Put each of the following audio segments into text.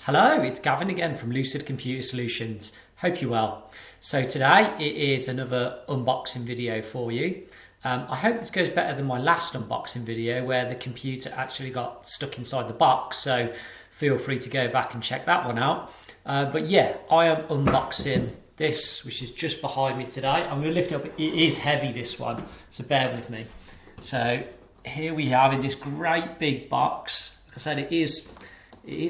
Hello, it's Gavin again from Lucid Computer Solutions. Hope you're well. So today it is another unboxing video for you. I hope this goes better than my last unboxing video where the computer actually got stuck inside the box, so feel free to go back and check that one out. But yeah, I am unboxing this, which is just behind me today. I'm going to lift it up. It is heavy, this one, so bear with me. So here we have in this great big box. Like I said, it is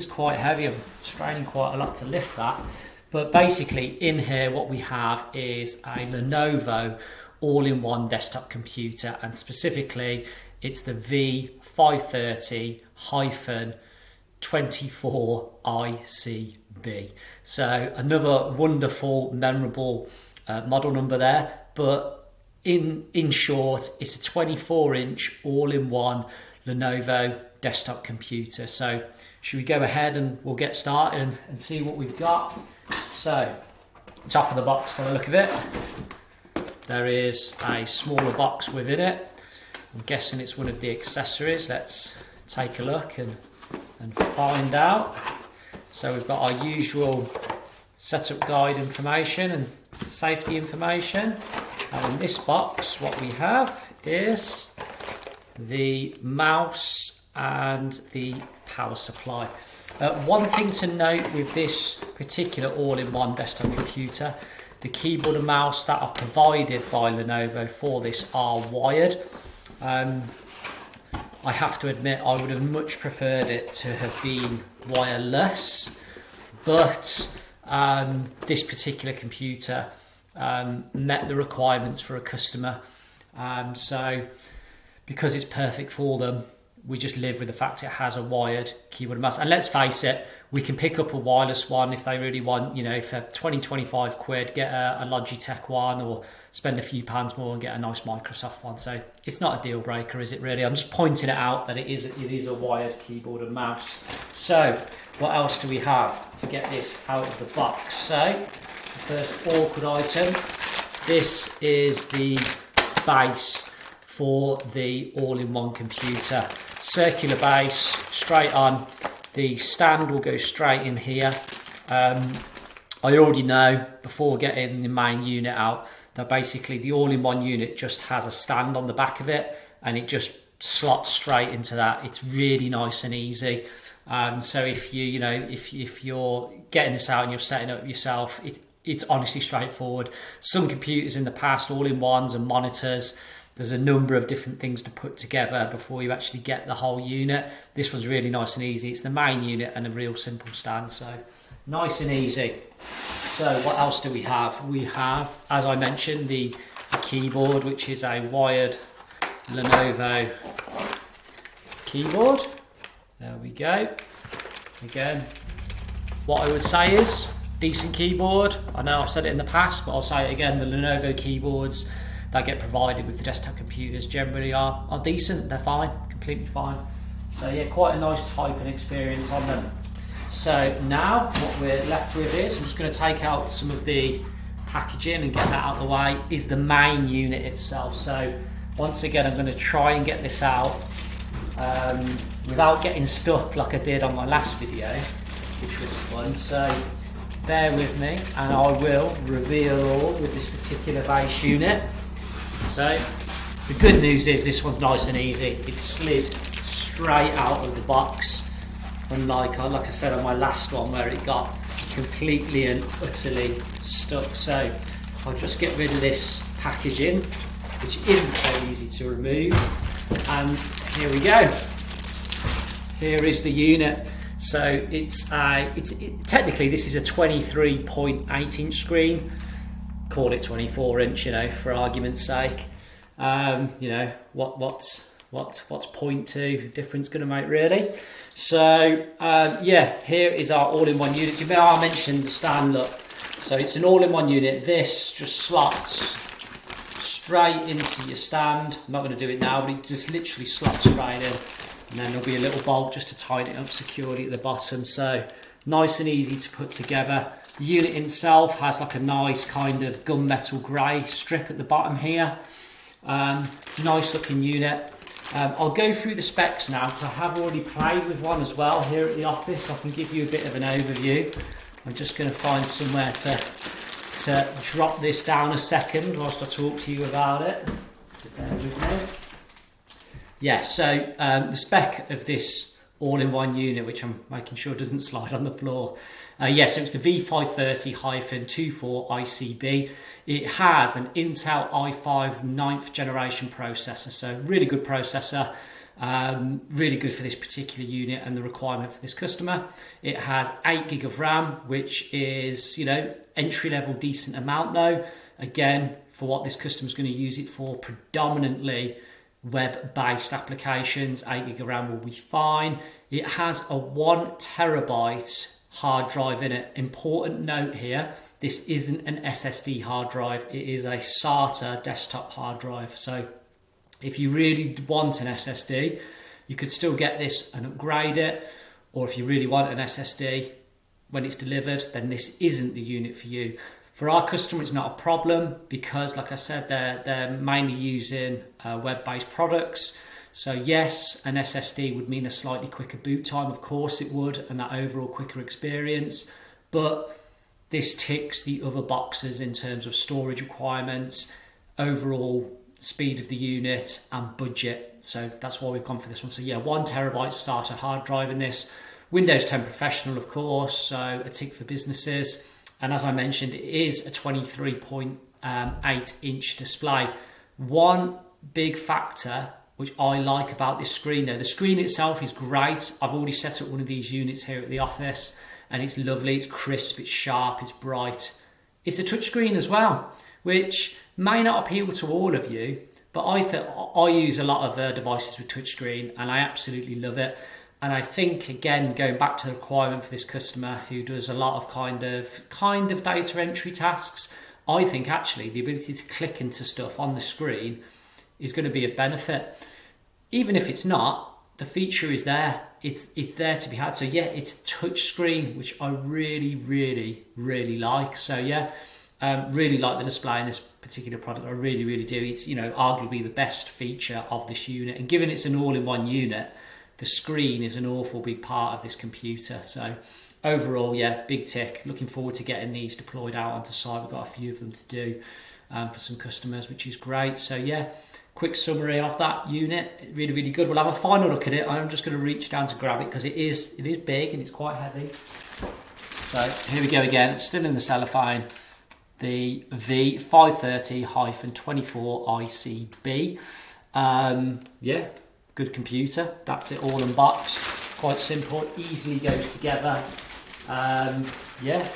quite heavy. I'm straining quite a lot to lift that. But basically in here what we have is a Lenovo all-in-one desktop computer, and specifically it's the V530-24ICB. So another wonderful, memorable model number there. But in short, it's a 24-inch all-in-one Lenovo desktop computer. So should we go ahead and we'll get started and see what we've got. So top of the box, by the look of it, there is a smaller box within it. I'm guessing it's one of the accessories. Let's take a look and find out. So we've got our usual setup guide information and safety information. And in this box what we have is the mouse and the power supply. One thing to note with this particular all-in-one desktop computer, the keyboard and mouse that are provided by Lenovo for this are wired. I have to admit I would have much preferred it to have been wireless, but this particular computer met the requirements for a customer, so because it's perfect for them, we just live with the fact it has a wired keyboard and mouse. And let's face it, we can pick up a wireless one if they really want, you know, for 20-25 quid, get a Logitech one, or spend a few pounds more and get a nice Microsoft one. So it's not a deal breaker, is it really? I'm just pointing it out that it is a wired keyboard and mouse. So what else do we have to get this out of the box? So the first awkward item, this is the base for the all-in-one computer. Circular base, straight on. The stand will go straight in here. I already know before getting the main unit out that basically the all-in-one unit just has a stand on the back of it and it just slots straight into that. It's really nice and easy. So if if you're getting this out and you're setting it up yourself, it's honestly straightforward. Some computers in the past, all-in-ones and monitors, there's a number of different things to put together before you actually get the whole unit. This one's really nice and easy. It's the main unit and a real simple stand, so nice and easy. So what else do we have? We have, as I mentioned, the keyboard, which is a wired Lenovo keyboard. There we go. Again, what I would say is decent keyboard. I know I've said it in the past, but I'll say it again, the Lenovo keyboards that get provided with the desktop computers generally are decent. They're fine, completely fine. So yeah, quite a nice typing experience on them. So now what we're left with is, I'm just going to take out some of the packaging and get that out of the way, is the main unit itself. So once again, I'm going to try and get this out without getting stuck like I did on my last video, which was fun. So bear with me and I will reveal all with this particular base unit. So the good news is this one's nice and easy. It slid straight out of the box, unlike like I said on my last one where it got completely and utterly stuck. So I'll just get rid of this packaging, which isn't so easy to remove, and here we go. Here is the unit. So technically this is a 23.8 inch screen. Call it 24-inch, for argument's sake. What's 0.2 difference going to make, really? So yeah, here is our all-in-one unit. I mentioned the stand. Look, so it's an all-in-one unit. This just slots straight into your stand. I'm not going to do it now, but it just literally slots straight in, and then there'll be a little bolt just to tighten it up securely at the bottom. So nice and easy to put together. The unit itself has like a nice kind of gunmetal grey strip at the bottom here. Nice looking unit. I'll go through the specs now because I have already played with one as well here at the office. I can give you a bit of an overview. I'm just going to find somewhere to drop this down a second whilst I talk to you about it. So bear with me. Yeah, so the spec of this all-in-one unit, which I'm making sure doesn't slide on the floor. Yes, so it's the V530-24ICB. It has an Intel i5 9th generation processor, so really good processor, really good for this particular unit and the requirement for this customer. It has 8 gig of RAM, which is, entry-level decent amount though. Again, for what this customer's going to use it for, predominantly web-based applications, 8 gig of RAM will be fine. It has a 1 terabyte hard drive in it. Important note here, this isn't an SSD hard drive, it is a SATA desktop hard drive. So if you really want an SSD, you could still get this and upgrade it, or if you really want an SSD when it's delivered, then this isn't the unit for you. For our customer, it's not a problem because, like I said, they're mainly using web-based products. So yes, an SSD would mean a slightly quicker boot time, of course it would, and that overall quicker experience. But this ticks the other boxes in terms of storage requirements, overall speed of the unit, and budget. So that's why we've gone for this one. So yeah, 1 terabyte SATA hard drive in this. Windows 10 Professional, of course, so a tick for businesses. And as I mentioned, it is a 23.8 inch display. One big factor which I like about this screen though, the screen itself is great. I've already set up one of these units here at the office and it's lovely, it's crisp, it's sharp, it's bright. It's a touchscreen as well, which may not appeal to all of you, but I use a lot of devices with touchscreen and I absolutely love it. And I think, again, going back to the requirement for this customer who does a lot of kind of data entry tasks, I think actually the ability to click into stuff on the screen is going to be of benefit. Even if it's not, the feature is there. It's there to be had. So yeah, it's touch screen, which I really, really, really like. So yeah, really like the display in this particular product. I really, really do. It's, arguably the best feature of this unit. And given it's an all-in-one unit, the screen is an awful big part of this computer. So overall, yeah, big tick. Looking forward to getting these deployed out onto site. We've got a few of them to do for some customers, which is great. So yeah, quick summary of that unit. Really, really good. We'll have a final look at it. I'm just going to reach down to grab it because it is big and it's quite heavy. So here we go again. It's still in the cellophane. The V530-24ICB. Yeah, good computer. That's it all unboxed. Quite simple, easily goes together. Yeah,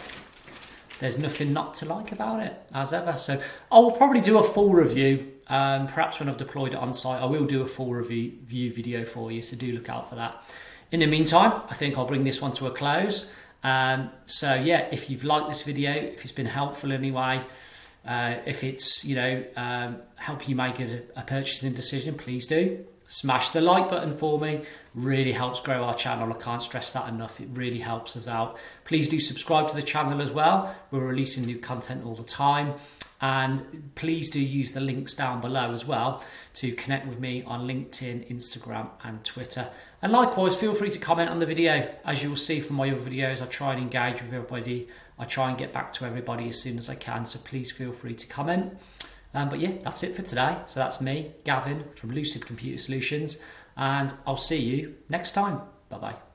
there's nothing not to like about it, as ever. So I will probably do a full review. Perhaps when I've deployed it on site, I will do a full review video for you, so do look out for that. In the meantime, I think I'll bring this one to a close. So yeah, if you've liked this video, if it's been helpful anyway, if it's help you make a purchasing decision, please do smash the like button for me. Really helps grow our channel. I can't stress that enough. It really helps us out. Please do subscribe to the channel as well. We're releasing new content all the time. And please do use the links down below as well to connect with me on LinkedIn, Instagram and Twitter. And likewise, feel free to comment on the video. As you'll see from my other videos, I try and engage with everybody. I try and get back to everybody as soon as I can. So please feel free to comment. But yeah, that's it for today. So that's me, Gavin from Lucid Computer Solutions. And I'll see you next time. Bye-bye.